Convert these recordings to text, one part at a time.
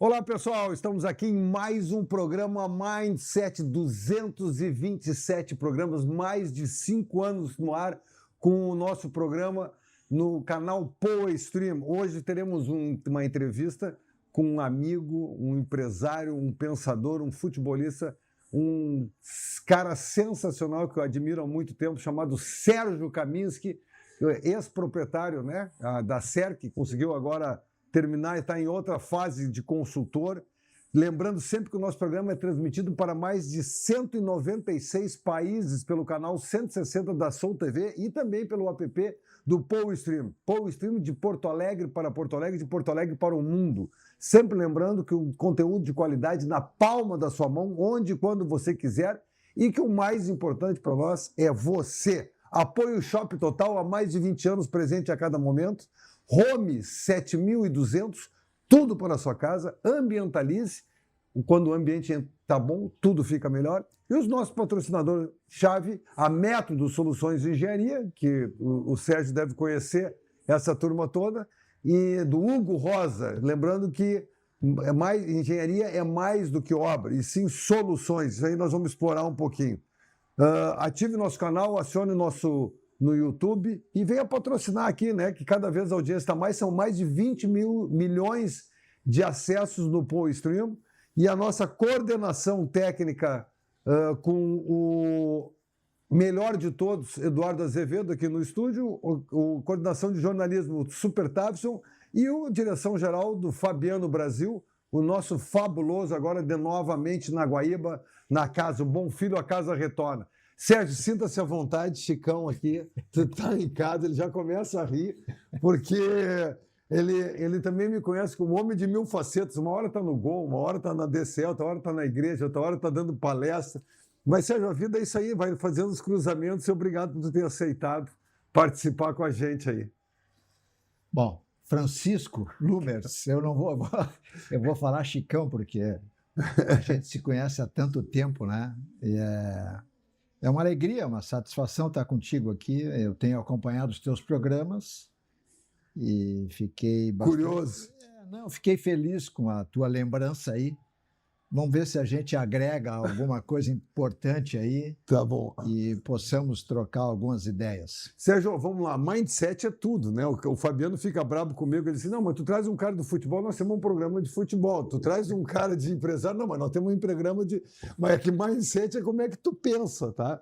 Olá, pessoal! Estamos aqui em mais um programa Mindset, 227 programas, mais de 5 anos no ar com o nosso programa no canal Poa Stream. Hoje teremos uma entrevista com um amigo, um empresário, um pensador, um futebolista, um cara sensacional que eu admiro há muito tempo, chamado Sérgio Kaminski, ex-proprietário, né, da SER, que conseguiu agora terminar e está em outra fase de consultor. Lembrando sempre que o nosso programa é transmitido para mais de 196 países pelo canal 160 da Soul TV e também pelo app do Poa Stream. Poa Stream de Porto Alegre para Porto Alegre, de Porto Alegre para o mundo. Sempre lembrando que o conteúdo de qualidade na palma da sua mão, onde e quando você quiser, e que o mais importante para nós é você. Apoio Shop Total há mais de 20 anos, presente a cada momento. Home 7200, tudo para a sua casa. Ambientalize, quando o ambiente está bom, tudo fica melhor. E os nossos patrocinadores-chave, a Método Soluções de Engenharia, que o Sérgio deve conhecer essa turma toda, e do Hugo Rosa, lembrando que engenharia é mais do que obra, e sim soluções. Isso aí nós vamos explorar um pouquinho. Ative nosso canal, acione no YouTube e venha patrocinar aqui, né? Que cada vez a audiência está mais, são mais de 20 milhões de acessos no Poa Stream, e a nossa coordenação técnica com o melhor de todos, Eduardo Azevedo, aqui no estúdio, o coordenação de jornalismo Super Tavson e a direção-geral do Fabiano Brasil, o nosso fabuloso, agora de novamente na Guaíba, na casa, o Bom Filho, a casa retorna. Sérgio, sinta-se à vontade, Chicão aqui, tu tá em casa, ele já começa a rir, porque ele também me conhece como homem de mil facetas. Uma hora está no gol, uma hora está na DCL, outra hora está na igreja, outra hora está dando palestra. Mas, Sérgio, a vida é isso aí, vai fazendo os cruzamentos e obrigado por tu ter aceitado participar com a gente aí. Bom, Francisco Lumers, eu vou falar Chicão, porque a gente se conhece há tanto tempo, né? E é uma alegria, uma satisfação estar contigo aqui. Eu tenho acompanhado os teus programas e fiquei bastante... Curioso. Fiquei feliz com a tua lembrança aí. Vamos ver se a gente agrega alguma coisa importante aí. Tá bom. E possamos trocar algumas ideias. Sérgio, vamos lá. Mindset é tudo, né? O Fabiano fica bravo comigo. Ele diz, não, mas tu traz um cara do futebol, nós temos um programa de futebol. Tu traz um cara de empresário, não, mas nós temos um programa de... Mas é que mindset é como é que tu pensa, tá?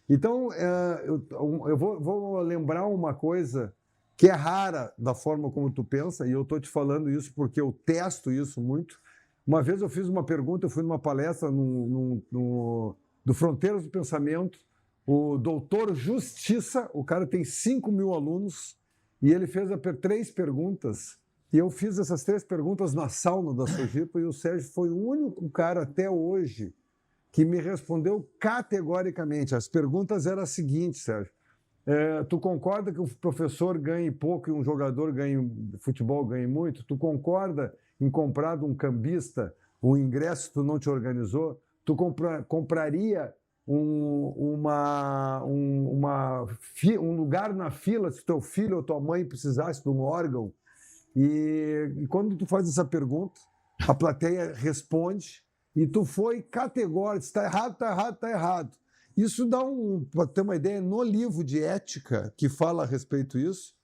Então, eu vou lembrar uma coisa que é rara da forma como tu pensa, e eu estou te falando isso porque eu testo isso muito. Uma vez eu fiz uma pergunta, eu fui numa palestra do Fronteiras do Pensamento, o doutor Justiça, o cara tem 5.000 alunos, e ele fez 3 perguntas, e eu fiz essas 3 perguntas na sauna da Sojipa, e o Sérgio foi o único cara até hoje que me respondeu categoricamente. As perguntas eram as seguintes, Sérgio. Tu concorda que um professor ganhe pouco e um jogador de futebol ganhe muito? Tu concorda em comprar de um cambista um ingresso que tu não te organizou? Tu compraria um lugar na fila se teu filho ou tua mãe precisasse de um órgão? E quando tu faz essa pergunta, a plateia responde e tu foi categórico, está errado, está errado, está errado. Isso dá para ter uma ideia, no livro de ética que fala a respeito disso,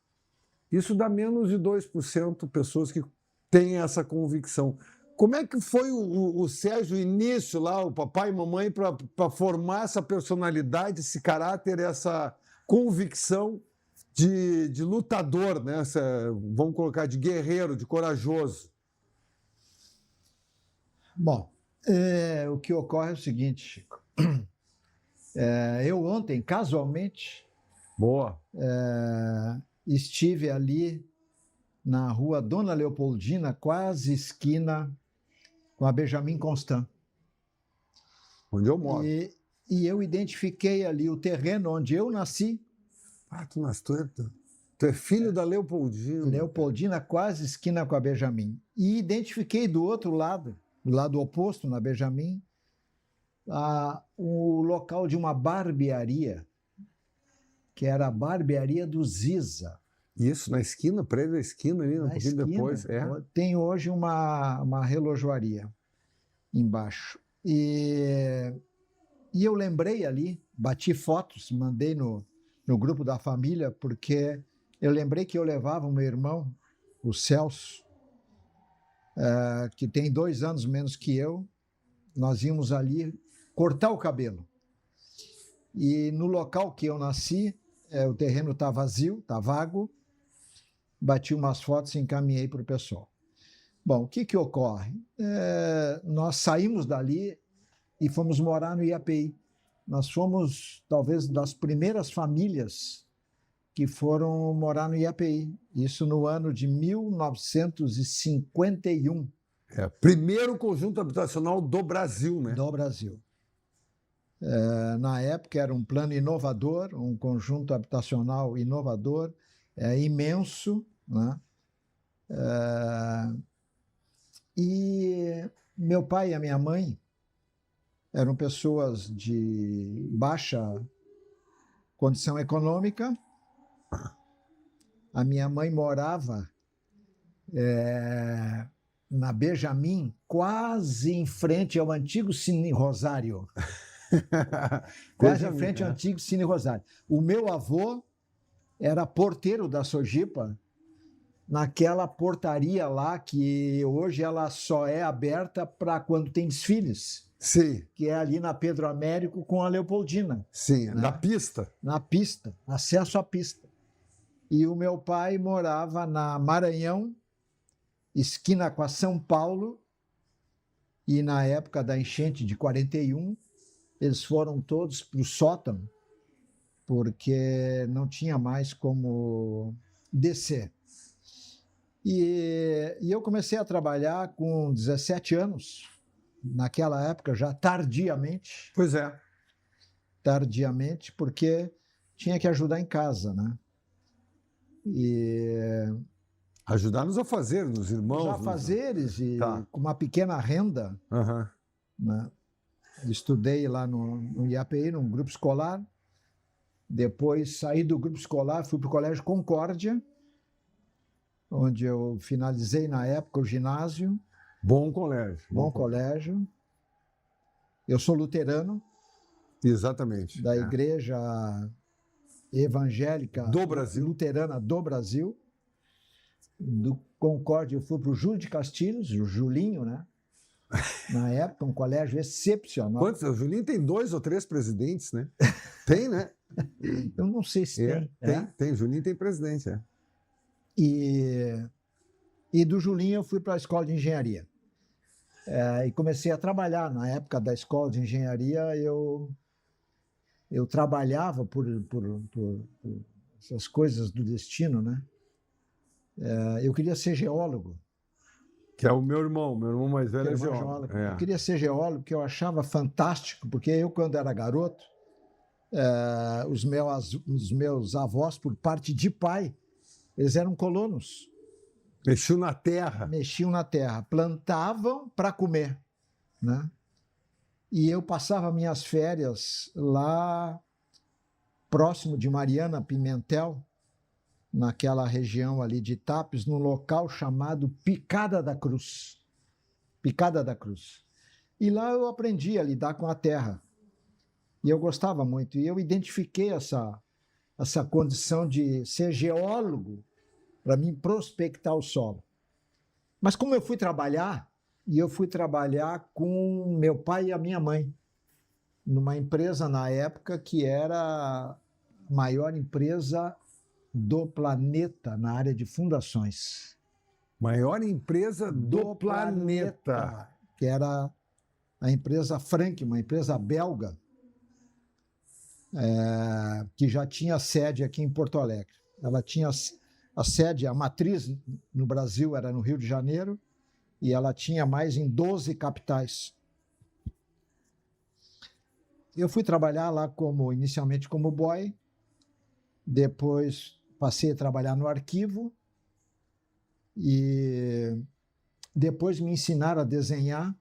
isso dá menos de 2% pessoas que têm essa convicção. Como é que foi o Sérgio, o início lá, o papai e mamãe, para formar essa personalidade, esse caráter, essa convicção de lutador, né? Vamos colocar de guerreiro, de corajoso? Bom, o que ocorre é o seguinte, Chico. Eu ontem, casualmente, estive ali na rua Dona Leopoldina, quase esquina com a Benjamin Constant. Onde eu moro. E eu identifiquei ali o terreno onde eu nasci. Tu é filho da Leopoldina. Leopoldina, quase esquina com a Benjamin. E identifiquei do outro lado, do lado oposto, na Benjamin, o local de uma barbearia, que era a barbearia do Ziza. Isso, na esquina, prédio da esquina ali, um Na pouquinho esquina, depois. tem hoje uma relojoaria embaixo. E eu lembrei ali, bati fotos, mandei no grupo da família, porque eu lembrei que eu levava o meu irmão, o Celso, que tem 2 anos menos que eu, nós íamos ali cortar o cabelo. E no local que eu nasci, o terreno está vazio, está vago, bati umas fotos e encaminhei para o pessoal. Bom, o que ocorre? Nós saímos dali e fomos morar no IAPI. Nós fomos, talvez, das primeiras famílias que foram morar no IAPI. Isso no ano de 1951. Primeiro conjunto habitacional do Brasil, né? Do Brasil. Na época era um plano inovador, um conjunto habitacional inovador, imenso, né? E meu pai e a minha mãe eram pessoas de baixa condição econômica. A minha mãe morava na Benjamin, quase em frente ao antigo Cine Rosário. Quase em frente ao antigo Cine Rosário. O meu avô era porteiro da Sojipa, naquela portaria lá que hoje ela só é aberta para quando tem desfiles. Sim. Que é ali na Pedro Américo com a Leopoldina. Sim, né? na pista. Na pista, acesso à pista. E o meu pai morava na Maranhão, esquina com a São Paulo, e na época da enchente de 41, eles foram todos para o sótão, porque não tinha mais como descer. E eu comecei a trabalhar com 17 anos, naquela época já tardiamente. Pois é. Tardiamente, porque tinha que ajudar em casa, né? E ajudar nos afazeres, nos irmãos. Nos afazeres e tá. Com uma pequena renda. Uhum. Né? Estudei lá no IAPI, num grupo escolar. Depois saí do grupo escolar, fui para o Colégio Concórdia, onde eu finalizei na época o ginásio. Bom colégio. Bom colégio. Eu sou luterano. Exatamente. Da Igreja Evangélica do Brasil. Luterana do Brasil. Do Concórdia eu fui para o Júlio de Castilhos, o Julinho, né? Na época, um colégio excepcional. Quantos? O Julinho tem 2 ou 3 presidentes, né? Tem, né? Eu não sei se tem. Tem. O Julinho tem presidente, E do Julinho eu fui para a escola de engenharia. E comecei a trabalhar. Na época da escola de engenharia, eu trabalhava por essas coisas do destino, né? Eu queria ser geólogo. Que é o meu irmão mais velho é geólogo. Eu queria ser geólogo, porque eu achava fantástico, porque eu, quando era garoto, os meus avós, por parte de pai, eles eram colonos. Mexiam na terra. Mexiam na terra, plantavam para comer, né? E eu passava minhas férias lá próximo de Mariana Pimentel, naquela região ali de Tapes, num local chamado Picada da Cruz. Picada da Cruz. E lá eu aprendi a lidar com a terra. E eu gostava muito. E eu identifiquei essa condição de ser geólogo para mim prospectar o solo. Mas como eu fui trabalhar, e eu fui trabalhar com meu pai e a minha mãe, numa empresa na época que era a maior empresa do planeta na área de fundações. Maior empresa do planeta. Que era a empresa Frank, uma empresa belga, que já tinha sede aqui em Porto Alegre. Ela tinha a sede, a matriz no Brasil era no Rio de Janeiro, e ela tinha mais em 12 capitais. Eu fui trabalhar lá inicialmente como boy, depois passei a trabalhar no arquivo e depois me ensinaram a desenhar.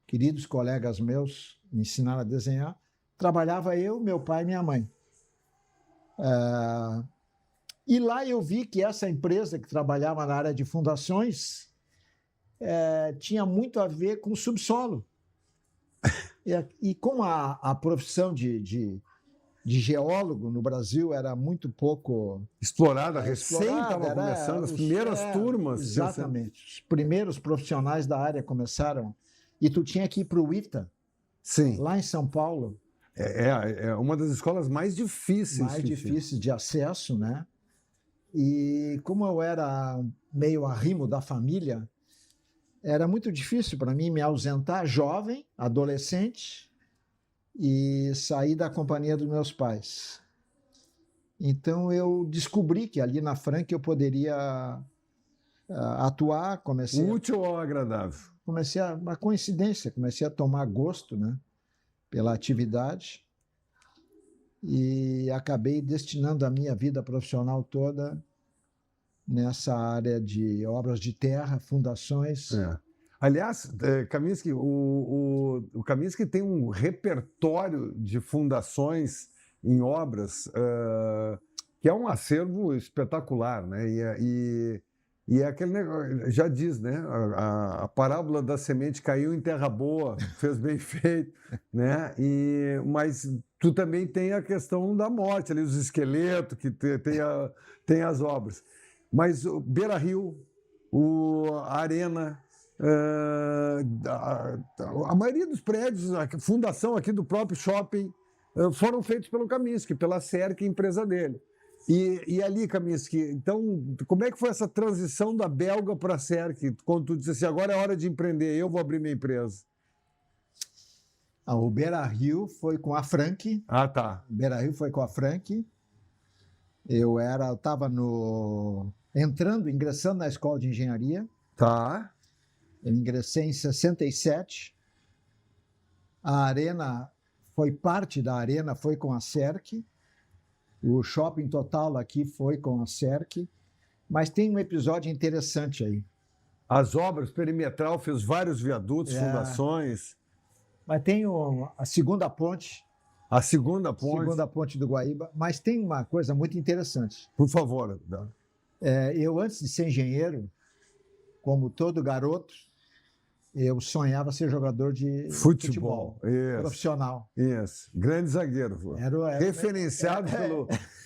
Queridos colegas meus me ensinaram a desenhar. Trabalhava eu, meu pai e minha mãe. E lá eu vi que essa empresa que trabalhava na área de fundações tinha muito a ver com o subsolo. E como a profissão de geólogo no Brasil era muito pouco explorada, recém estava era começando, as primeiras turmas. Exatamente. Os primeiros profissionais da área começaram. E tu tinha que ir para o ITA, Sim. lá em São Paulo. É uma das escolas mais difíceis. Mais difíceis de acesso, né? E como eu era meio arrimo da família, era muito difícil para mim me ausentar jovem, adolescente, e sair da companhia dos meus pais. Então eu descobri que ali na Franca eu poderia atuar, útil ou agradável? Uma coincidência, comecei a tomar gosto, né, pela atividade e acabei destinando a minha vida profissional toda nessa área de obras de terra, fundações. Aliás, Kaminski, o Kaminski tem um repertório de fundações em obras que é um acervo espetacular, né? E é aquele negócio, já diz, né? A parábola da semente caiu em terra boa, fez bem feito, né? Mas tu também tem a questão da morte, ali os esqueletos, que tem as obras. Mas o Beira-Rio, a Arena, a maioria dos prédios, a fundação aqui do próprio shopping, foram feitos pelo Kaminski, pela Cerc, empresa dele. E ali, Kaminski, então, como é que foi essa transição da Belga para a Cerc? Quando tu disse assim, agora é hora de empreender, eu vou abrir minha empresa. O Beira-Rio foi com a Frank. Ah, tá. O Beira-Rio foi com a Frank. Eu estava ingressando na escola de engenharia. Tá. Eu ingressei em 67. A Arena, parte da Arena foi com a Cerc. O shopping total aqui foi com a Cerc. Mas tem um episódio interessante aí. As obras, perimetral, fez vários viadutos, fundações. Mas tem a segunda ponte. A segunda ponte. Segunda ponte do Guaíba. Mas tem uma coisa muito interessante. Por favor. Eu, antes de ser engenheiro, como todo garoto, eu sonhava ser jogador de futebol profissional. Isso. Grande zagueiro. Referenciado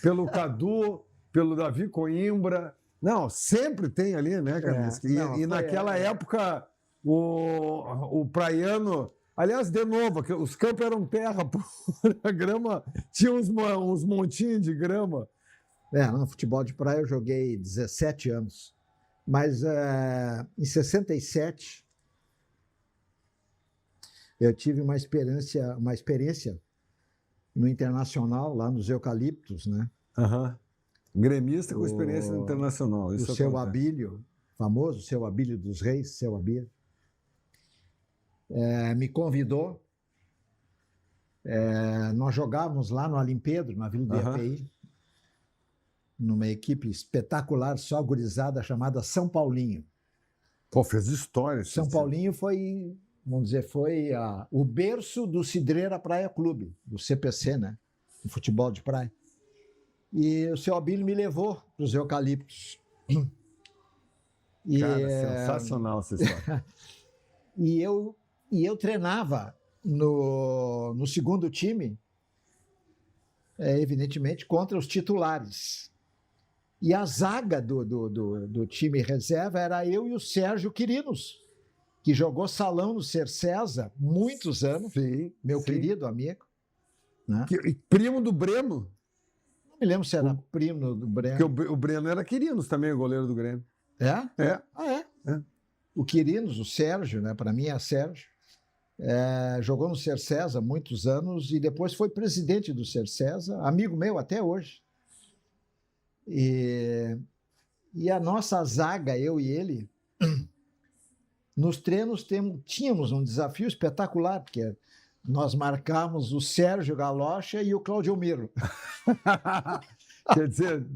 pelo Cadu, pelo Davi Coimbra. Não, sempre tem ali, né, Kaminski? E naquela época, o praiano... Aliás, de novo, os campos eram terra pura, a grama tinha uns montinhos de grama. No futebol de praia eu joguei 17 anos. Mas em 67 eu tive uma experiência no Internacional, lá nos Eucaliptos, né? Gremista com experiência internacional. Isso o Seu Abílio, famoso Seu Abílio dos Reis, Seu Abílio. Me convidou. Nós jogávamos lá no Alimpedro, na Vila do IAPI, numa equipe espetacular, só gurizada, chamada São Paulinho. Pô, fez história. São Paulinho foi, vamos dizer, o berço do Cidreira Praia Clube, do CPC, né? O futebol de praia. E o Seu Abílio me levou para os Eucaliptos. Cara, sensacional essa história. E eu treinava no segundo time, evidentemente, contra os titulares. E a zaga do time reserva era eu e o Sérgio Quirinos, que jogou salão no Cercesa muitos anos, querido amigo. Né? Primo do Breno? Não me lembro se era primo do Breno. Porque o Breno era Quirinos também, o goleiro do Grêmio. É? O Quirinos, o Sérgio, né? Para mim é Sérgio. Jogou no Cercesa muitos anos e depois foi presidente do Cercesa, amigo meu até hoje. E a nossa zaga, eu e ele, nos treinos tínhamos um desafio espetacular, porque nós marcamos o Sérgio Galocha e o Claudio Miro. Quer dizer,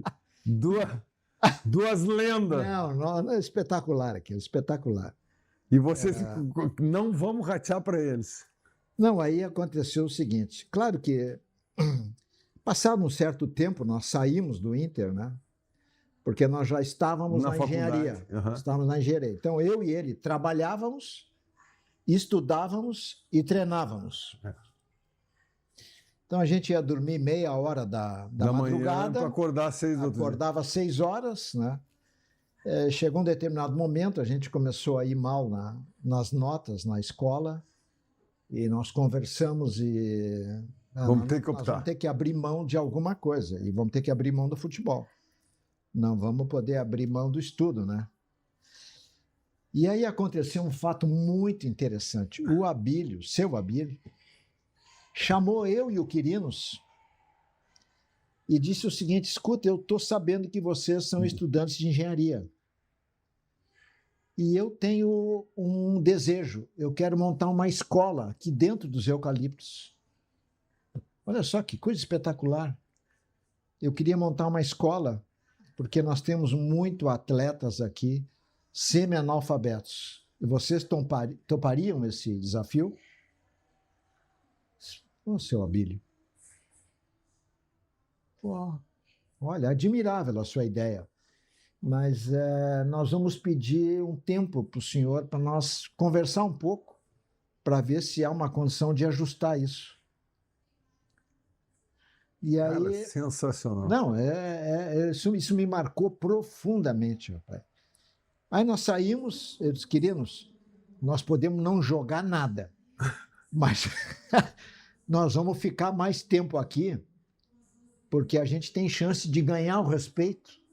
duas lendas. Não, é espetacular aquilo, espetacular. E vocês não vamos ratear para eles. Não, aí aconteceu o seguinte. Claro que, passado um certo tempo, nós saímos do Inter, né? porque nós já estávamos na engenharia. Uhum. Estávamos na engenharia. Então, eu e ele trabalhávamos, estudávamos e treinávamos. Então, a gente ia dormir meia hora da madrugada. Para acordar às 6 horas. Acordava às 6 horas, né? Chegou um determinado momento, a gente começou a ir mal nas notas na escola e nós conversamos e vamos ter que optar. Nós vamos ter que abrir mão de alguma coisa e vamos ter que abrir mão do futebol. Não vamos poder abrir mão do estudo, né? E aí aconteceu um fato muito interessante. O Abílio, seu Abílio, chamou eu e o Quirinos e disse o seguinte: escuta, eu estou sabendo que vocês são estudantes de engenharia. E eu tenho um desejo, eu quero montar uma escola aqui dentro dos eucaliptos. Olha só que coisa espetacular. Eu queria montar uma escola, porque nós temos muito atletas aqui, semi-analfabetos. E vocês topariam esse desafio? Ô, seu Abílio. Pô, olha, admirável a sua ideia. Mas nós vamos pedir um tempo para o senhor para nós conversar um pouco, para ver se há uma condição de ajustar isso. E aí, cara, sensacional. Não, isso me marcou profundamente, rapaz. Aí nós saímos, eu disse: queridos, nós podemos não jogar nada, mas nós vamos ficar mais tempo aqui, porque a gente tem chance de ganhar o respeito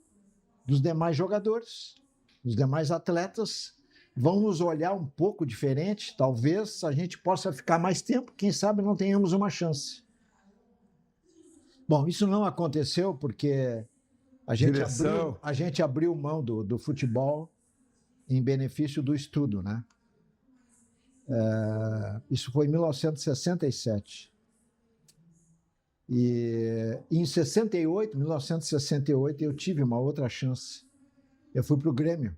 dos demais jogadores, dos demais atletas, vão nos olhar um pouco diferente, talvez a gente possa ficar mais tempo, quem sabe não tenhamos uma chance. Bom, isso não aconteceu porque a gente abriu mão do futebol em benefício do estudo, né? Isso foi em 1967. E em 1968, eu tive uma outra chance. Eu fui para o Grêmio.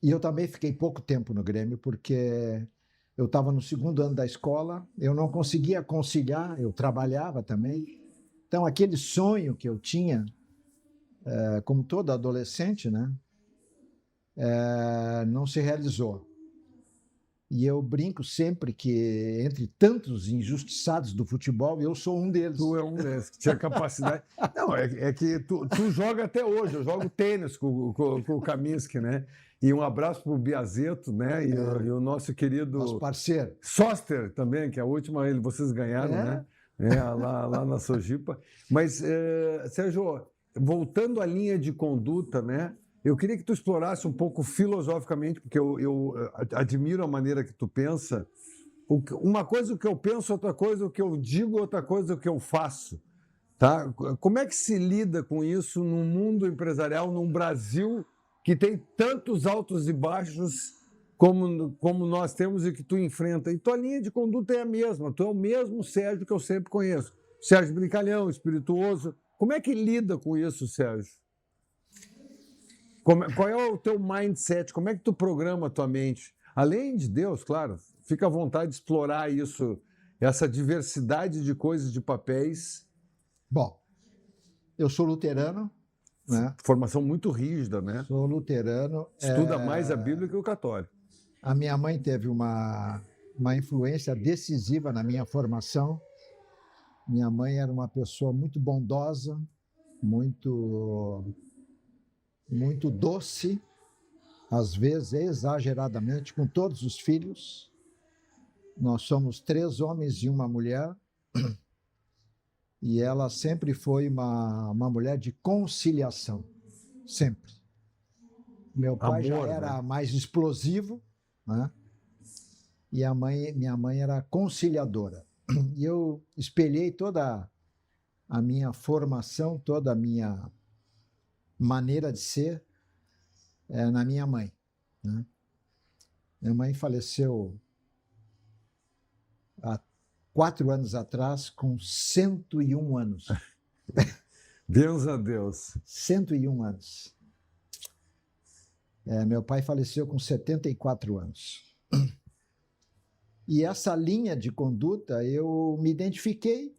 E eu também fiquei pouco tempo no Grêmio, porque eu estava no segundo ano da escola, eu não conseguia conciliar, eu trabalhava também. Então, aquele sonho que eu tinha, como todo adolescente, né, não se realizou. E eu brinco sempre que, entre tantos injustiçados do futebol, eu sou um deles. Tu é um deles, que tinha capacidade. Não, é que tu joga até hoje. Eu jogo tênis com o Kaminski, né? E um abraço para o Biazeto, né? E o nosso querido... Nosso parceiro. Soster também, que é a última vocês ganharam, né? Lá na Sojipa. Mas, Sérgio, voltando à linha de conduta, né? Eu queria que tu explorasse um pouco filosoficamente, porque eu admiro a maneira que tu pensa. Uma coisa o que eu penso, outra coisa o que eu digo, outra coisa o que eu faço. Tá? Como é que se lida com isso num mundo empresarial, num Brasil que tem tantos altos e baixos como nós temos e que tu enfrenta? E tua linha de conduta é a mesma. Tu é o mesmo Sérgio que eu sempre conheço. Sérgio brincalhão, espirituoso. Como é que lida com isso, Sérgio? Qual é o teu mindset? Como é que tu programa a tua mente? Além de Deus, claro, fica à vontade de explorar isso, essa diversidade de coisas, de papéis. Bom, eu sou luterano, né? Formação muito rígida, né? Sou luterano. Estuda mais a Bíblia que o católico. A minha mãe teve uma influência decisiva na minha formação. Minha mãe era uma pessoa muito bondosa, muito doce, às vezes exageradamente, com todos os filhos. Nós somos 3 homens e uma mulher, e ela sempre foi uma mulher de conciliação, sempre. Meu pai já era mais explosivo, né? E minha mãe era conciliadora. E eu espelhei toda a minha formação, toda a minha maneira de ser na minha mãe, né? Minha mãe faleceu há 4 anos atrás, com 101 anos. Deus a Deus. 101 anos. Meu pai faleceu com 74 anos. E essa linha de conduta eu me identifiquei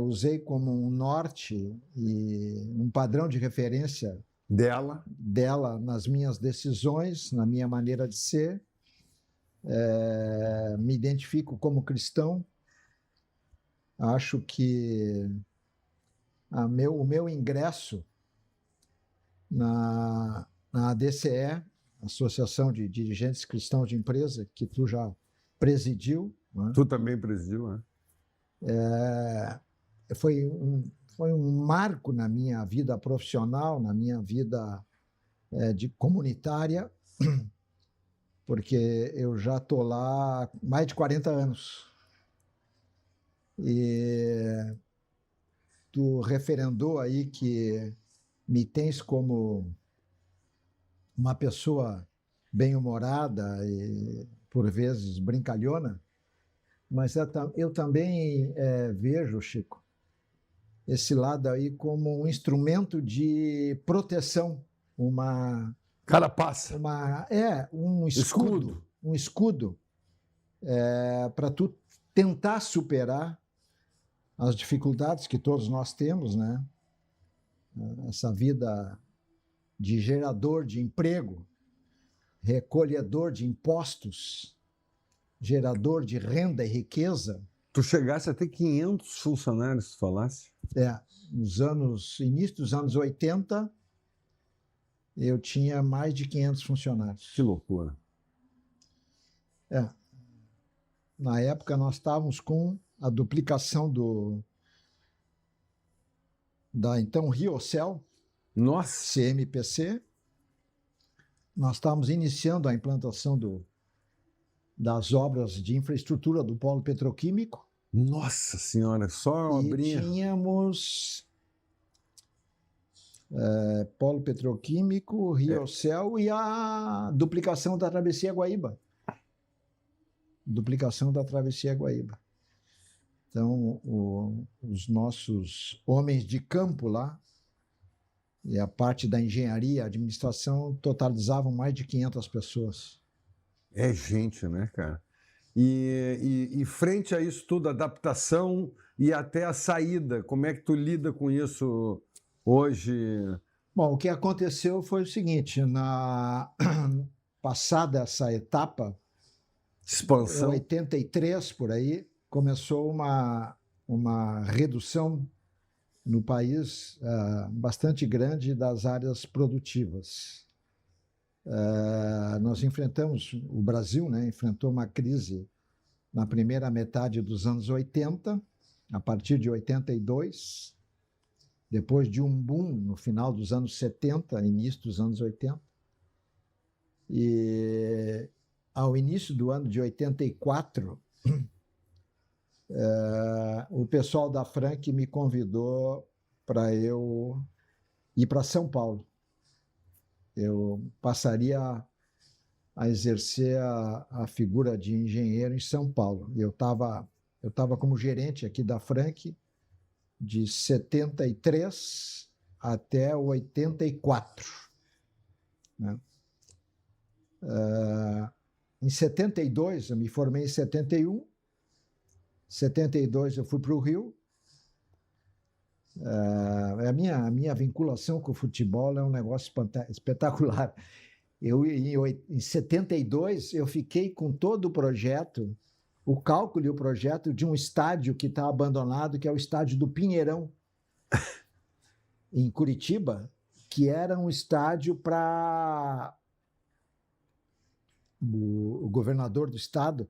usei como um norte e um padrão de referência dela nas minhas decisões, na minha maneira de ser. Me identifico como cristão. Acho que o meu ingresso na ADCE, Associação de Dirigentes Cristãos de Empresa, que tu já presidiu. Né? Tu também presidiu, né? Foi um marco na minha vida profissional, na minha vida de comunitária, porque eu já estou lá há mais de 40 anos. E tu referendou aí que me tens como uma pessoa bem-humorada e, por vezes, brincalhona, mas eu também vejo, Chico, esse lado aí como um instrumento de proteção, carapaça, um escudo, para tu tentar superar as dificuldades que todos nós temos, né? Essa vida de gerador de emprego, recolhedor de impostos, gerador de renda e riqueza. Tu chegasse a ter 500 funcionários, tu falasse? Início dos anos 80, eu tinha mais de 500 funcionários. Que loucura. Na época, nós estávamos com a duplicação da então Riocel, nossa, CMPC. Nós estávamos iniciando a implantação das obras de infraestrutura do polo petroquímico. Nossa Senhora, só abrir. E tínhamos polo petroquímico, Riocel e a duplicação da Travessia Guaíba. Então, os nossos homens de campo lá, e a parte da engenharia e administração, totalizavam mais de 500 pessoas. É gente, né, cara? E frente a isso tudo, adaptação e até a saída, como é que tu lida com isso hoje? Bom, o que aconteceu foi o seguinte, passada essa etapa, expansão, em 83, por aí, começou uma redução no país bastante grande das áreas produtivas. Nós enfrentamos, o Brasil, né, enfrentou uma crise na primeira metade dos anos 80, a partir de 82, depois de um boom no final dos anos 70, início dos anos 80. E ao início do ano de 84, o pessoal da Frank me convidou para eu ir para São Paulo. Eu passaria a exercer a figura de engenheiro em São Paulo. Eu estava como gerente aqui da Frank de 73 até 84. Né? Em 72, eu me formei em 71. 72 eu fui para o Rio. A minha vinculação com o futebol é um negócio espetacular. Em 72, eu fiquei com todo o projeto, o cálculo e o projeto de um estádio que está abandonado, que é o estádio do Pinheirão, em Curitiba, que era um estádio para o governador do estado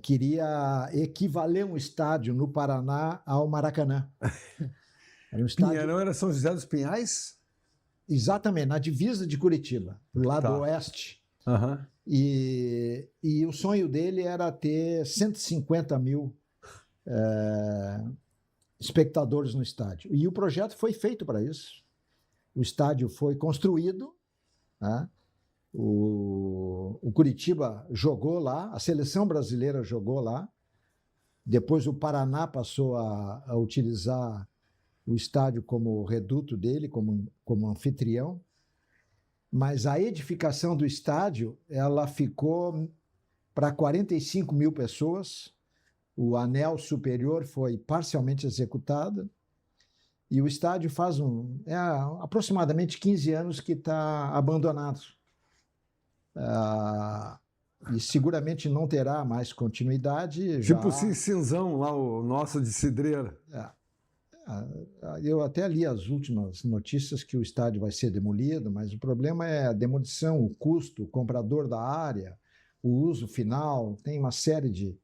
queria equivaler um estádio no Paraná ao Maracanã. Era um estádio... Pinheirão era São José dos Pinhais? Exatamente, na divisa de Curitiba, do lado oeste. Uhum. E o sonho dele era ter 150 mil espectadores no estádio. E o projeto foi feito para isso. O estádio foi construído, né? O Curitiba jogou lá, a seleção brasileira jogou lá, depois o Paraná passou a utilizar o estádio como reduto dele, como anfitrião, mas a edificação do estádio ela ficou para 45 mil pessoas, o anel superior foi parcialmente executado e o estádio faz aproximadamente 15 anos que está abandonado. E seguramente não terá mais continuidade. Tipo o Cinzão, lá, o nosso de Cidreira. Eu até li as últimas notícias que o estádio vai ser demolido, mas o problema é a demolição, o custo, o comprador da área, o uso final. Tem uma série de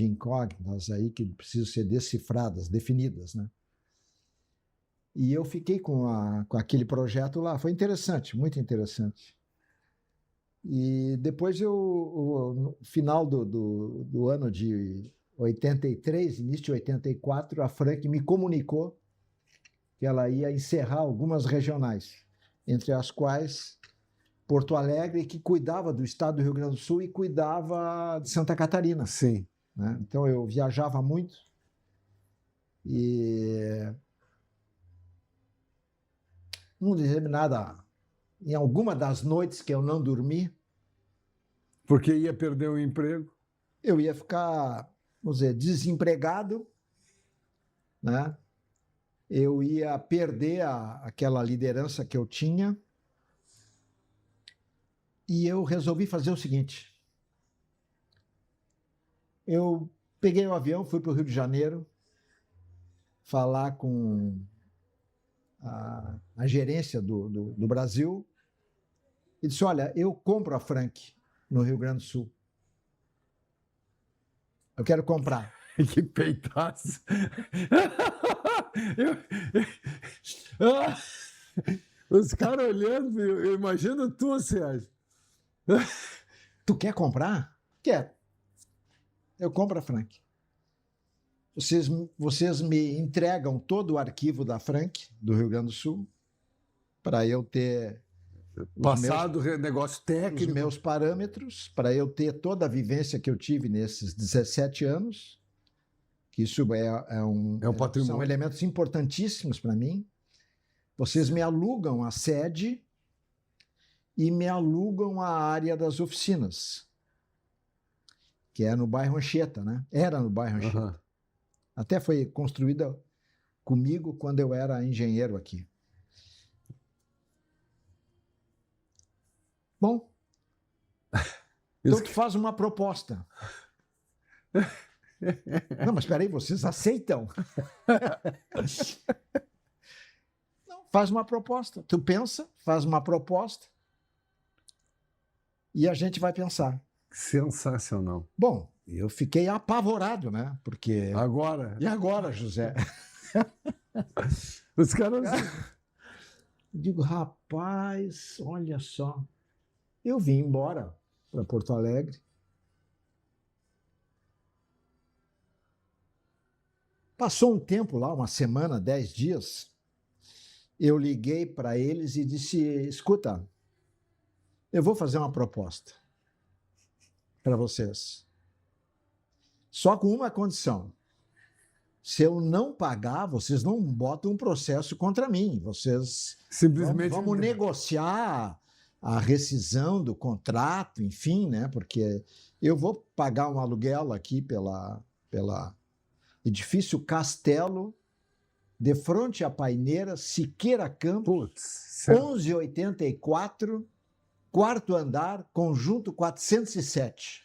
incógnitas aí que precisam ser decifradas, definidas, né? E eu fiquei com aquele projeto lá. Foi interessante, muito interessante. E depois no final do ano de 83, início de 84, a Frank me comunicou que ela ia encerrar algumas regionais, entre as quais Porto Alegre, que cuidava do estado do Rio Grande do Sul e cuidava de Santa Catarina. Sim. Né? Então eu viajava muito e em alguma das noites que eu não dormi, porque ia perder o emprego, eu ia ficar, vamos dizer, desempregado, né? Eu ia perder aquela liderança que eu tinha e eu resolvi fazer o seguinte. Eu peguei o avião, fui para o Rio de Janeiro falar com a gerência do Brasil e disse, olha, eu compro a Frank no Rio Grande do Sul. Eu quero comprar. Que peitaço! Os caras olhando, eu imagino tu, Sérgio. Tu quer comprar? Quero. Eu compro a Frank. Vocês me entregam todo o arquivo da Frank, do Rio Grande do Sul, para eu ter negócio técnico, os meus parâmetros, para eu ter toda a vivência que eu tive nesses 17 anos, que isso é um patrimônio. São elementos importantíssimos para mim. Vocês me alugam a sede e me alugam a área das oficinas, que é no bairro Anchieta, né? Era no bairro Anchieta. Uhum. Até foi construída comigo quando eu era engenheiro aqui. Bom, então tu faz uma proposta. Não, mas espera aí, vocês aceitam? Não, faz uma proposta. Tu pensa, faz uma proposta e a gente vai pensar. Sensacional. Bom, eu fiquei apavorado, né? Porque... Agora? E agora, José? Os caras... Eu digo, rapaz, olha só. Eu vim embora para Porto Alegre. Passou um tempo lá, uma semana, 10 dias. Eu liguei para eles e disse, escuta, eu vou fazer uma proposta para vocês. Só com uma condição. Se eu não pagar, vocês não botam um processo contra mim. Vocês simplesmente vamos negociar a rescisão do contrato, enfim, né? Porque eu vou pagar um aluguel aqui pela edifício Castelo, de frente à Paineira, Siqueira Campos, 1184, quarto andar, conjunto 407.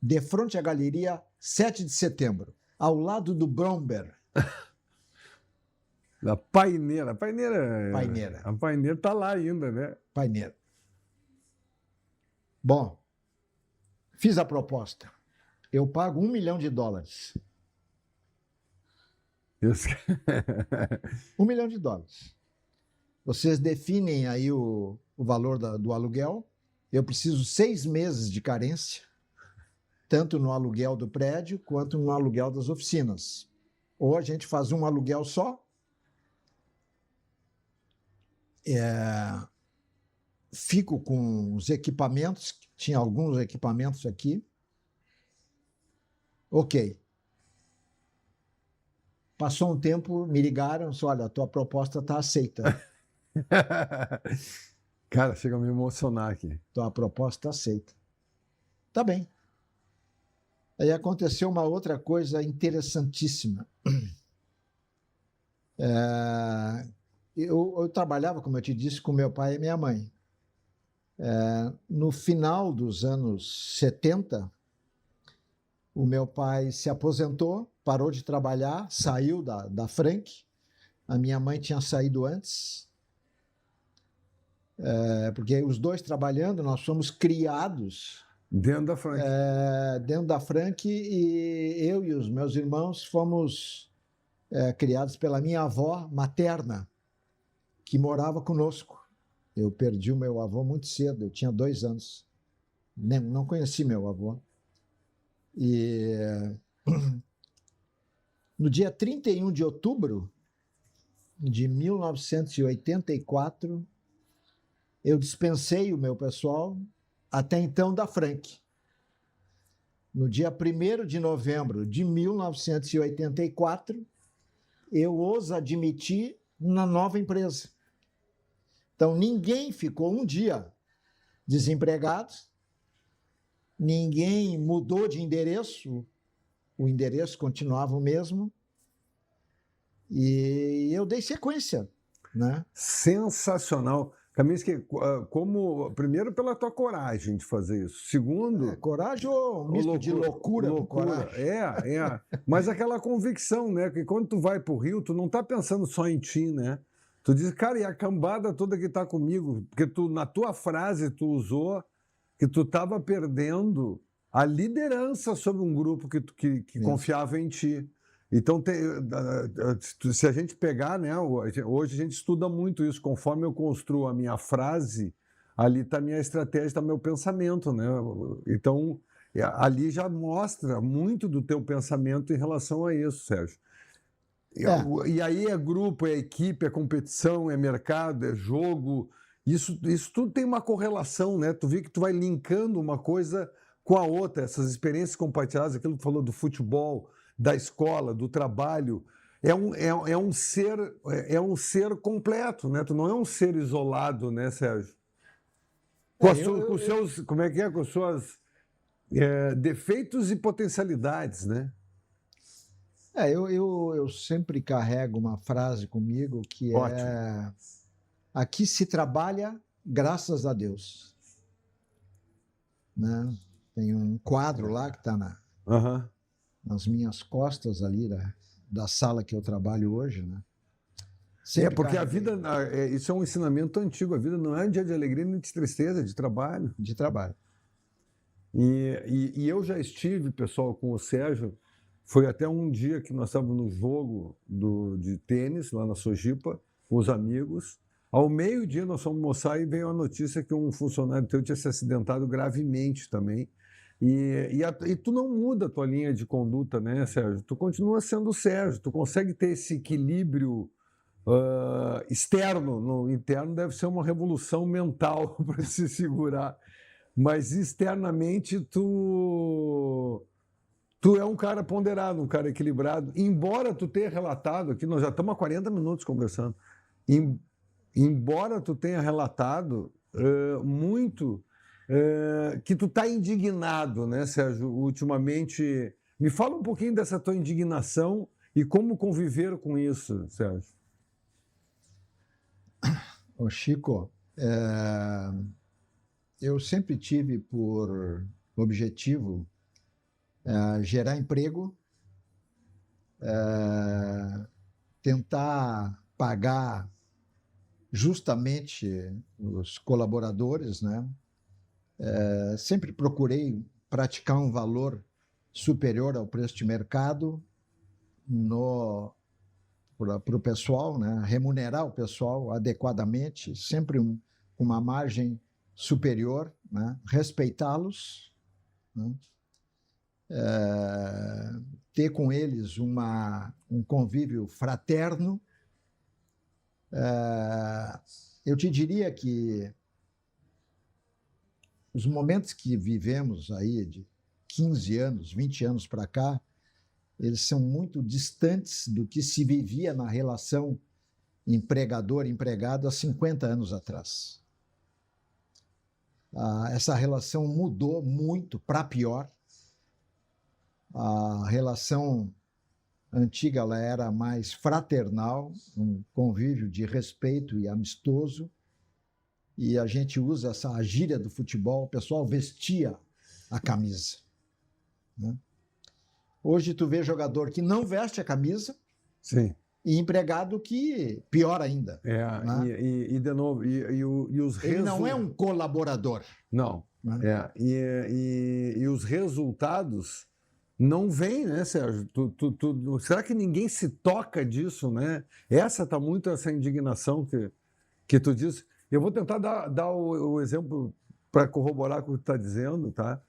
De frente à Galeria 7 de Setembro, ao lado do Bromber. Da Paineira. Paineira. A Paineira está lá ainda, né? Paineira. Bom, fiz a proposta. Eu pago $1 milhão. Isso. $1 milhão. Vocês definem aí o valor do aluguel. Eu preciso 6 meses de carência, tanto no aluguel do prédio quanto no aluguel das oficinas. Ou a gente faz um aluguel só. Fico com os equipamentos, tinha alguns equipamentos aqui. Ok. Passou um tempo, me ligaram, disse, olha, a tua proposta está aceita. Cara, chega a me emocionar aqui. Tua proposta está aceita. Tá bem. Aí aconteceu uma outra coisa interessantíssima. Eu trabalhava, como eu te disse, com meu pai e minha mãe. No final dos anos 70, o meu pai se aposentou, parou de trabalhar, saiu da Frank. A minha mãe tinha saído antes, porque os dois trabalhando, nós fomos criados Dentro da Frank. dentro da Frank, e eu e os meus irmãos fomos criados pela minha avó materna, que morava conosco. Eu perdi o meu avô muito cedo, eu tinha 2 anos. Não conheci meu avô. E no dia 31 de outubro de 1984, eu dispensei o meu pessoal, até então da Frank. No dia 1º de novembro de 1984, eu os admiti na nova empresa. Então, ninguém ficou um dia desempregado, ninguém mudou de endereço, o endereço continuava o mesmo, e eu dei sequência, né? Sensacional. Kaminski, primeiro pela tua coragem de fazer isso. Segundo... coragem ou um misto de loucura com coragem? Mas aquela convicção, né? Que quando tu vai pro Rio, tu não tá pensando só em ti, né? Tu diz, cara, e a cambada toda que tá comigo? Porque na tua frase tu usou que tu estava perdendo a liderança sobre um grupo que confiava em ti. Então, se a gente pegar, né, hoje a gente estuda muito isso, conforme eu construo a minha frase, ali está a minha estratégia, está o meu pensamento, né? Então, ali já mostra muito do teu pensamento em relação a isso, Sérgio. E aí é grupo, é equipe, é competição, é mercado, é jogo. Isso tudo tem uma correlação, né? Tu vê que tu vai linkando uma coisa com a outra, essas experiências compartilhadas, aquilo que tu falou do futebol, da escola, do trabalho. É um ser completo, né? Tu não é um ser isolado, né, Sérgio? Com seus, como é que é? Com suas defeitos e potencialidades, né? Eu sempre carrego uma frase comigo que é: aqui se trabalha graças a Deus. Né? Tem um quadro lá que está nas minhas costas ali da sala que eu trabalho hoje, né? Sempre porque a vida, isso é um ensinamento antigo, a vida não é um dia de alegria nem de tristeza, é de trabalho. De trabalho. E eu já estive, pessoal, com o Sérgio, foi até um dia que nós estávamos no jogo de tênis, lá na Sojipa, com os amigos. Ao meio-dia nós fomos almoçar e veio a notícia que um funcionário teu tinha se acidentado gravemente também. E tu não muda a tua linha de conduta, né, Sérgio? Tu continua sendo o Sérgio, tu consegue ter esse equilíbrio externo. No interno deve ser uma revolução mental para se segurar. Mas externamente tu é um cara ponderado, um cara equilibrado. Embora tu tenha relatado aqui, nós já estamos há 40 minutos conversando, embora tu tenha relatado muito que tu está indignado, né, Sérgio, ultimamente. Me fala um pouquinho dessa tua indignação e como conviver com isso, Sérgio. Ô Chico, eu sempre tive por objetivo gerar emprego, tentar pagar justamente os colaboradores, né? Sempre procurei praticar um valor superior ao preço de mercado para o pessoal, né? Remunerar o pessoal adequadamente, sempre uma margem superior, né? Respeitá-los, né? Ter com eles um convívio fraterno. Eu te diria que os momentos que vivemos aí, de 15 anos, 20 anos para cá, eles são muito distantes do que se vivia na relação empregador-empregado há 50 anos atrás. Essa relação mudou muito para pior. A relação antiga ela era mais fraternal, um convívio de respeito e amistoso, e a gente usa essa gíria do futebol, o pessoal vestia a camisa, né? Hoje tu vê jogador que não veste a camisa. Sim. E empregado que pior ainda. Né? E de novo, os ele não é um colaborador. Não. Né? E os resultados não vêm, né, Sérgio? Será que ninguém se toca disso, né? Tá muito essa indignação que tu disse. Eu vou tentar dar o exemplo para corroborar com o que tu está dizendo, tá?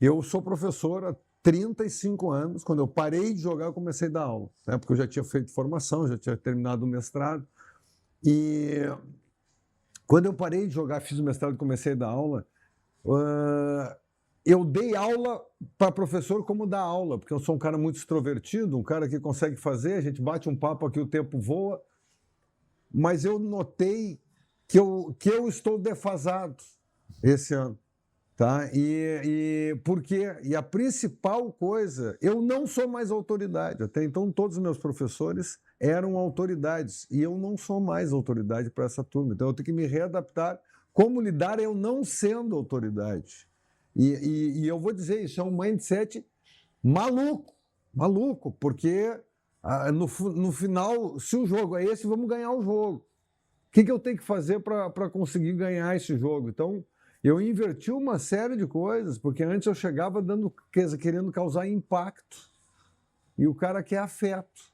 Eu sou professor há 35 anos. Quando eu parei de jogar, eu comecei a dar aula, né? Porque eu já tinha feito formação, já tinha terminado o mestrado. E quando eu parei de jogar, fiz o mestrado e comecei a dar aula, eu dei aula para professor como dar aula, porque eu sou um cara muito extrovertido, um cara que consegue fazer, a gente bate um papo aqui, o tempo voa, mas eu notei que eu estou defasado esse ano. Tá? E por quê? E a principal coisa, eu não sou mais autoridade. Até então, todos os meus professores eram autoridades. E eu não sou mais autoridade para essa turma. Então, eu tenho que me readaptar. Como lidar eu não sendo autoridade? E eu vou dizer, isso é um mindset maluco. Maluco, porque no final, se o jogo é esse, vamos ganhar o jogo. O que eu tenho que fazer para conseguir ganhar esse jogo? Então, eu inverti uma série de coisas, porque antes eu chegava querendo causar impacto. E o cara quer afeto.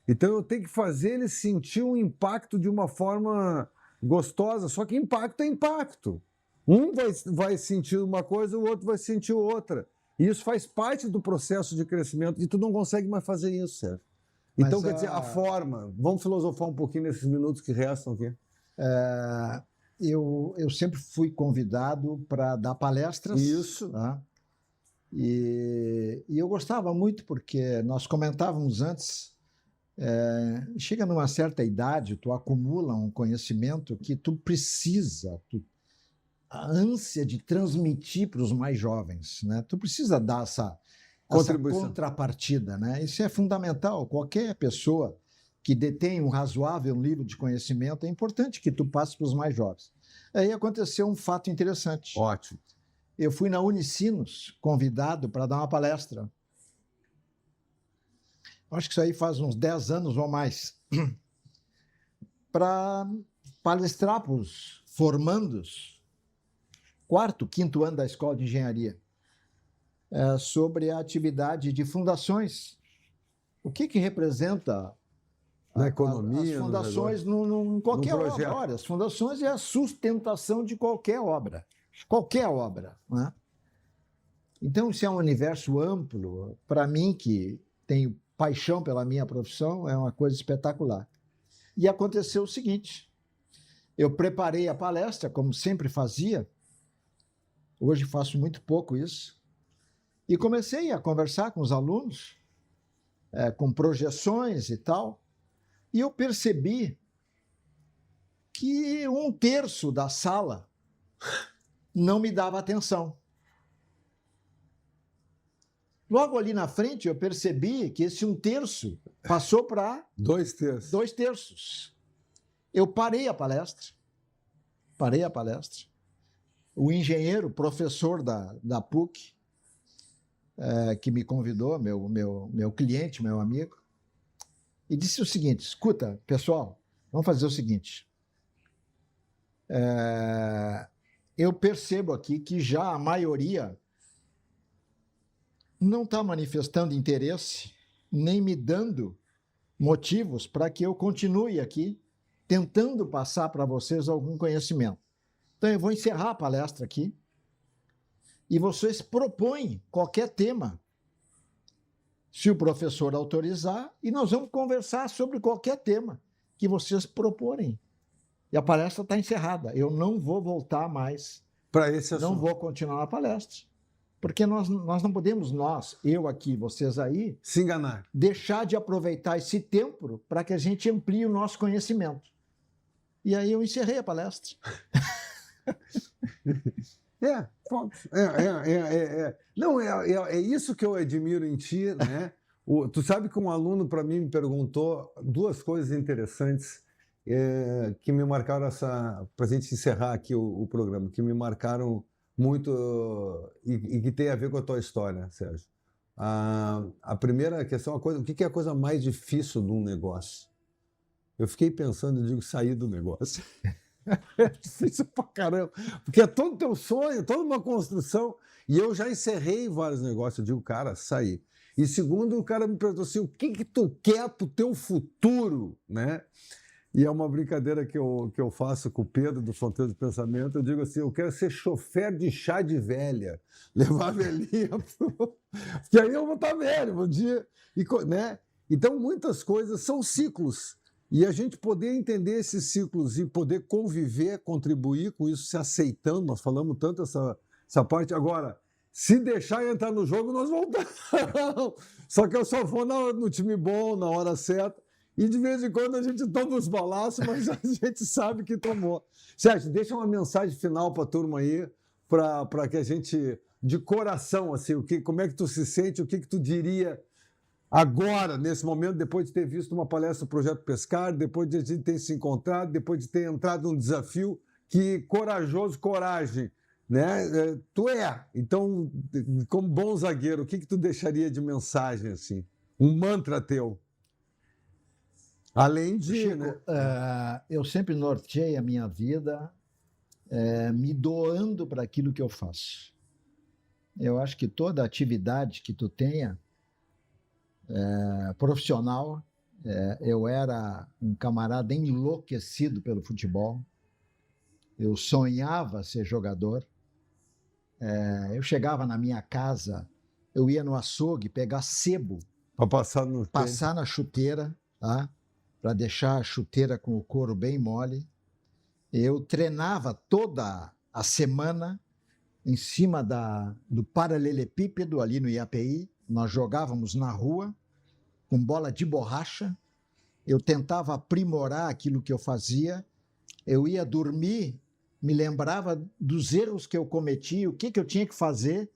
Então eu tenho que fazer ele sentir um impacto de uma forma gostosa, só que impacto é impacto. Um vai sentir uma coisa, o outro vai sentir outra. E isso faz parte do processo de crescimento, e tu não consegue mais fazer isso, Sérgio. Então, quer dizer, a forma... Vamos filosofar um pouquinho nesses minutos que restam aqui. Eu sempre fui convidado para dar palestras. Isso. Tá? E eu gostava muito porque nós comentávamos antes, chega numa certa idade, tu acumula um conhecimento que tu precisa, a ânsia de transmitir para os mais jovens, né? Tu precisa dar essa contrapartida, né? Isso é fundamental. Qualquer pessoa que detém um razoável nível de conhecimento, é importante que tu passe para os mais jovens. Aí aconteceu um fato interessante. Ótimo. Eu fui na Unicinos, convidado para dar uma palestra. Acho que isso aí faz uns 10 anos ou mais. Para palestrar para os formandos, 4º, 5º ano da Escola de Engenharia, sobre a atividade de fundações. O que representa... Na economia, as fundações em qualquer obra. Olha, as fundações é a sustentação de qualquer obra. Qualquer obra. Né? Então, isso é um universo amplo. Para mim, que tenho paixão pela minha profissão, é uma coisa espetacular. E aconteceu o seguinte, eu preparei a palestra, como sempre fazia, hoje faço muito pouco isso, e comecei a conversar com os alunos, com projeções e tal, e eu percebi que 1/3 da sala não me dava atenção. Logo ali na frente, eu percebi que esse 1/3 passou para 2/3. 2/3. Eu parei a palestra. O engenheiro, professor da PUC, que me convidou, meu cliente, meu amigo, e disse o seguinte: escuta, pessoal, vamos fazer o seguinte. Eu percebo aqui que já a maioria não está manifestando interesse, nem me dando motivos para que eu continue aqui tentando passar para vocês algum conhecimento. Então, eu vou encerrar a palestra aqui e vocês propõem qualquer tema, se o professor autorizar, e nós vamos conversar sobre qualquer tema que vocês proporem. E a palestra está encerrada. Eu não vou voltar mais para esse assunto. Não vou continuar a palestra. Porque nós não podemos, eu aqui, vocês aí, se enganar, deixar de aproveitar esse tempo para que a gente amplie o nosso conhecimento. E aí eu encerrei a palestra. Não, é isso que eu admiro em ti, né? Tu sabe que um aluno para mim me perguntou duas coisas interessantes que me marcaram para a gente encerrar aqui o programa, que me marcaram muito e que tem a ver com a tua história, Sérgio. A primeira questão, o que é a coisa mais difícil de um negócio? Eu fiquei pensando, eu digo, sair do negócio. É difícil pra caramba, porque é todo teu sonho, toda uma construção. E eu já encerrei vários negócios, eu digo, cara, sair. E segundo, o cara me perguntou assim, o que tu quer pro teu futuro, né? E é uma brincadeira que eu faço com o Pedro, do Fronteira do Pensamento. Eu digo assim, eu quero ser chofer de chá de velha, levar a velhinha porque aí eu vou estar velho um dia. Né? Então, muitas coisas são ciclos. E a gente poder entender esses ciclos e poder conviver, contribuir com isso, se aceitando, nós falamos tanto essa parte. Agora, se deixar entrar no jogo, nós voltamos. Só que eu só vou no time bom, na hora certa. E de vez em quando a gente toma os balaços, mas a gente sabe que tomou. Sérgio, deixa uma mensagem final para a turma aí, para que a gente, de coração, assim, como é que tu se sente, o que tu diria agora, nesse momento, depois de ter visto uma palestra do Projeto Pescar, depois de a gente ter se encontrado, depois de ter entrado num desafio, que corajoso, coragem, né? Tu é. Então, como bom zagueiro, o que tu deixaria de mensagem, assim? Um mantra teu? Além de... Chico, né? Eu sempre norteei a minha vida me doando para aquilo que eu faço. Eu acho que toda atividade que tu tenha, profissional, eu era um camarada enlouquecido pelo futebol, eu sonhava ser jogador, eu chegava na minha casa, eu ia no açougue pegar sebo, para passar na chuteira, tá? Para deixar a chuteira com o couro bem mole. Eu treinava toda a semana em cima do paralelepípedo ali no IAPI. Nós jogávamos na rua com bola de borracha. Eu tentava aprimorar aquilo que eu fazia. Eu ia dormir, me lembrava dos erros que eu cometi, o que eu tinha que fazer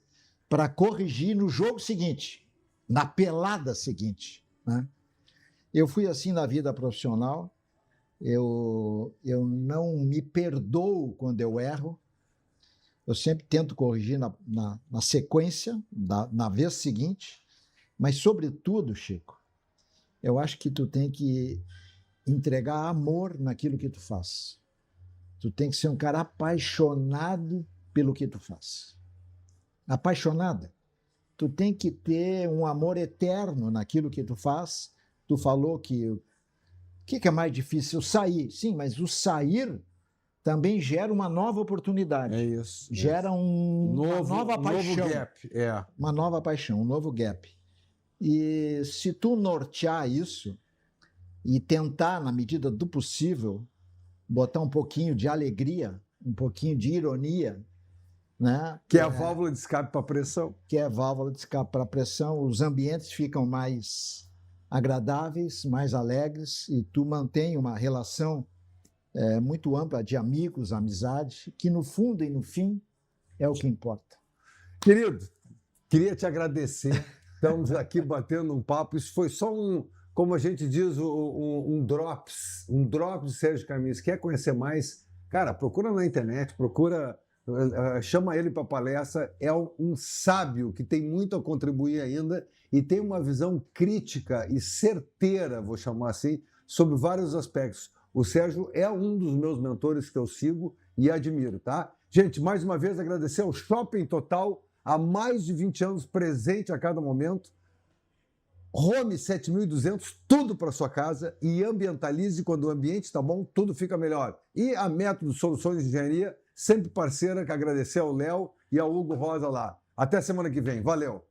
para corrigir no jogo seguinte, na pelada seguinte, né? Eu fui assim na vida profissional, eu não me perdoo quando eu erro, eu sempre tento corrigir na sequência, na vez seguinte, mas, sobretudo, Chico, eu acho que tu tem que entregar amor naquilo que tu faz. Tu tem que ser um cara apaixonado pelo que tu faz. Apaixonada. Tu tem que ter um amor eterno naquilo que tu faz. Tu falou que o que é mais difícil? Sair. Sim, mas o sair também gera uma nova oportunidade. É isso. Gera uma nova paixão. Novo gap. Uma nova paixão, um novo gap. E se tu nortear isso e tentar, na medida do possível, botar um pouquinho de alegria, um pouquinho de ironia, né? Que é a válvula de escape para a pressão. Que é a válvula de escape para a pressão. Os ambientes ficam mais agradáveis, mais alegres, e tu mantém uma relação muito ampla de amigos, amizade, que no fundo e no fim é o que importa. Querido, queria te agradecer. Estamos aqui batendo um papo. Isso foi só como a gente diz, um drops de Sérgio Caminha. Se quer conhecer mais, cara, procura na internet, chama ele para palestra. É um sábio que tem muito a contribuir ainda e tem uma visão crítica e certeira, vou chamar assim, sobre vários aspectos. O Sérgio é um dos meus mentores que eu sigo e admiro, tá? Gente, mais uma vez agradecer ao Shopping Total, há mais de 20 anos presente a cada momento. Home 7200, tudo para sua casa, e ambientalize. Quando o ambiente está bom, tudo fica melhor. E a Método Soluções de Engenharia, sempre parceira, que agradecer ao Léo e ao Hugo Rosa lá. Até semana que vem. Valeu!